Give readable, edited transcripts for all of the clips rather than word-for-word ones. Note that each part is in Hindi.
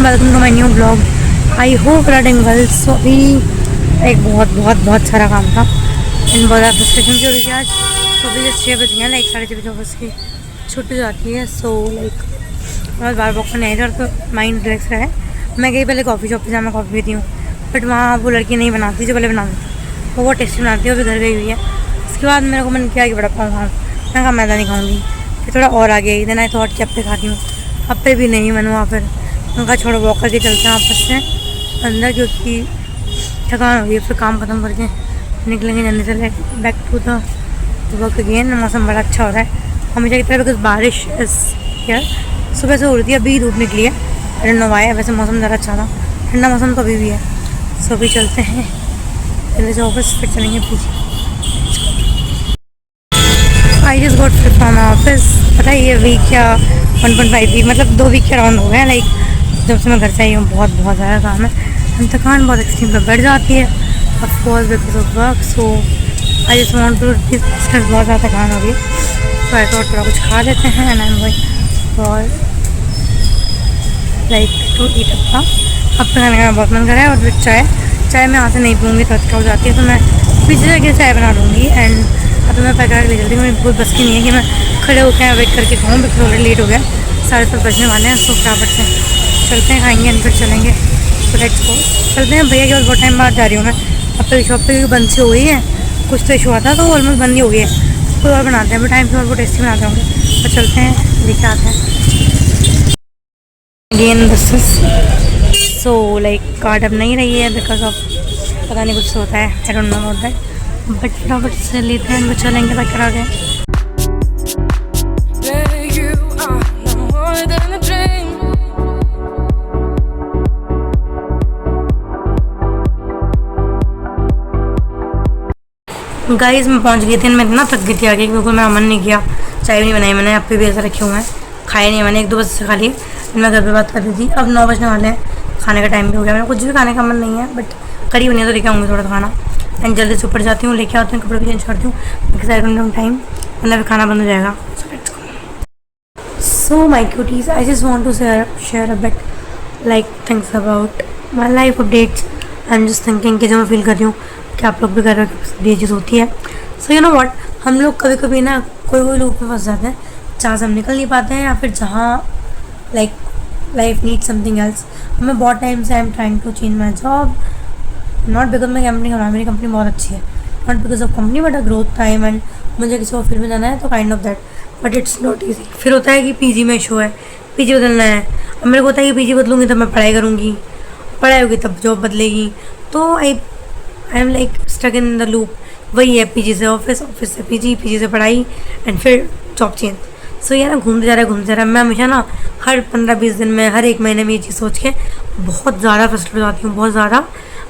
Welcome to my new blog. I hope writing well. So अभी एक बहुत सारा काम था एंड बहुत ज़्यादा फ्रस्ट्रेशन भी हो रही थी आज। तो अभी जैसे 6 बज गए, लाइक 6:30 ऑफिस की छुट्टी हो जाती है। सो लाइक मैं बार वॉक करने आई थी और तो माइंड रिलैक्स रहा है। मैं गई पहले कॉफ़ी शॉप पे, जहाँ मैं कॉफ़ी पीती हूँ, बट वहाँ वो लड़की नहीं बनाती जो पहले बनाती थी। वो बहुत टेस्टी बनाती है, वो भी घर गई हुई है। उसके बाद मेरे को मन किया कि बड़ा पाऊँ खाऊँ, मैं कहा मैदा नहीं खाऊँगी। फिर थोड़ा और आ गई, देन आई थॉट कि अप्पे खाती हूँ, अप्पे भी नहीं मन हुआ। फिर उनका छोड़ा वॉक करके चलते हैं आपस में अंदर, क्योंकि थकान हो गई। फिर काम ख़त्म करके निकलेंगे जल्दी से back to the work again. मौसम बड़ा अच्छा हो रहा है हमेशा की तरह, बिकॉज बारिश इस हियर सुबह से हो रही थी, अभी धूप निकली है। I don't know why. वैसे मौसम ज़्यादा अच्छा था, ठंडा मौसम तो अभी भी है। सो अभी चलते हैं जल्दी से ऑफिस, फिर चलेंगे पीछे। I just got free from office. पता है ये वीक या 1.5 वीक, मतलब 2 वीक के अराउंड हो गए हैं। लाइक जब से मैं घर से आई हूँ बहुत ज़्यादा काम है, हम थकान बहुत एक्सट्रीम पर बढ़ जाती है of course because of work. So I just want to discuss, बहुत ज़्यादा थकान हो गई। तो आई थॉट थोड़ा कुछ खा लेते हैं and I am going for like to eat appa. अब खाने का बहुत मन कर रहा है। और फिर चाय मैं यहाँ से नहीं पीऊँगी तो अच्छा हो जाती है, तो मैं पीछे जाके चाय बना लूँगी। एंड अब तो मैं पैकेट ले चलती हूँ, मेरी बहुत बस की नहीं है कि मैं खड़े होकर वेट करके खाऊँ, बिकॉज ऑलरेडी लेट हो गया, 7:30 बजने वाले हैं। सो फटाफट से चलते हैं, खाएंगे एंड फिर चलेंगे। तो लेट्स गो, चलते हैं। भैया केवल बहुत टाइम बाद जा रही हूँ मैं अपनी शॉप पे, क्योंकि बंद सी हो गई है। कुछ तो इशू आता तो ऑलमोस्ट बंद ही हो गई है। कोई और बनाते हैं, बट टाइम से और वो टेस्टी बनाते होंगे। तो चलते हैं, लेके आते हैं। Again this is so like card अब नहीं रही है बिकॉज ऑफ पता नहीं कुछ होता है, I don't know about that. But फटाफट से लेते हैं, चलेंगे तक करा के। गाइस मैं पहुंच गई थी, मैं इतना थक गई थी आगे, क्योंकि मेरा मन नहीं किया, चाय भी नहीं बनाई मैंने, अप्पे भी ऐसे रखे हुए हैं, खाए नहीं मैंने। 1-2 बजे से खा लिए। मैं घर पे बात कर रही थी, अब 9 बजने वाले हैं, खाने का टाइम भी हो गया। मेरा कुछ भी खाने का मन नहीं है, बट करी बनी है तो लेके आऊँगी थोड़ा खाना। एंड जल्दी से ऊपर जाती हूँ, लेके आती हूँ, कपड़े भी चेंज करती हूँ, because I don't have time, वरना फिर खाना बंद हो जाएगा। So let's go. So my cuties, I just want to share a bit like things about my life updates. I am just thinking कि जो मैं फील कर रही हूँ कि आप लोग भी कर रहे हो, ये चीज़ होती है। सो यू नो व्हाट, हम लोग कभी कभी ना कोई लूप में फंस जाते हैं जहाँ से हम निकल नहीं पाते हैं, या फिर जहाँ like life need something else. मैं बहुत टाइम से I am trying to change my job, not because मैं कंपनी का, मेरी कंपनी बहुत अच्छी है, not because of company but a growth time, and मुझे किसी और फील्ड में जाना है, तो kind of that. But it's not easy. फिर होता है कि पीजी में इशू है, पीजी बदलना है। अब मेरे को होता है कि पीजी बदलूँगी तब मैं पढ़ाई करूँगी, पढ़ाई होगी तब जॉब बदलेगी। तो I am like stuck in the loop. वही है, पीजी से ऑफिस, ऑफिस से पीजी, पीजी से पढ़ाई, एंड फिर जॉब चेंज। सो ये ना घूमते जा रहा है। मैं हमेशा ना हर 15-20 दिन में, हर 1 महीने में ये चीज़ सोच के बहुत ज़्यादा फ्रस्ट्रेट हो जाती हूँ, बहुत ज़्यादा।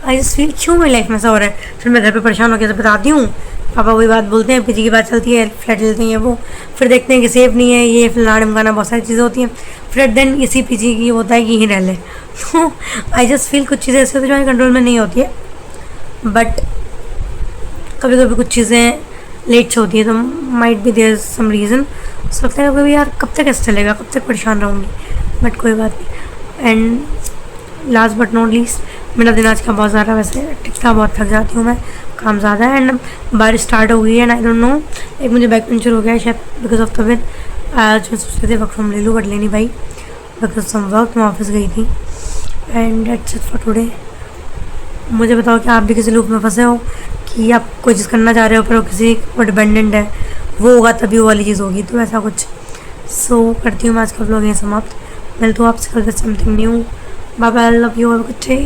आई जस्ट फील क्यों मेरी लाइफ में ऐसा हो रहा है। फिर मैं घर पे परेशान होकर बताती हूँ, पापा वही बात बोलते हैं, पीजी की बात चलती है, फ्लैट लेते हैं वो, फिर देखते हैं कि सेफ नहीं है, ये फलाना ढमकाना, बहुत सारी चीज़ें होती हैं। फिर देन इसी पीजी की होता है कि यहीं रह ले। तो आई जस्ट फील कुछ चीज़ें ऐसे होती हैं जो कंट्रोल में नहीं होती है, बट कभी कभी कुछ चीज़ें लेट से होती है, तो might be there some reason. So लगता है कभी यार कब तक ऐसे चलेगा, कब तक परेशान रहूँगी, बट कोई बात नहीं। And last but not least, मेरा दिन आज का बहुत ज़्यादा वैसे टिकता, बहुत थक जाती हूँ मैं, काम ज़्यादा है। एंड बारिश स्टार्ट हो गई है, एंड आई डोंट नो, एक मुझे बैक पेंचर हो गया है शायद बिकॉज ऑफ तबियत। आज मैं सोच रही थी वर्क फ्रॉम ले लूँ, बट लेनी भाई बिकॉज सम वर्क, मैं ऑफिस गई थी। And that's it for today. मुझे बताओ कि आप भी किसी लूप में फंसे हो कि आप कोई चीज़ करना चाह रहे हो पर वो किसी पर डिपेंडेंट है, वो होगा तभी वो वाली चीज़ होगी, तो ऐसा कुछ। सो करती हूँ मैं आज का व्लॉग यहीं समाप्त। मिलती हूँ आपसे कल something new. Bye bye, I love you, have a good day.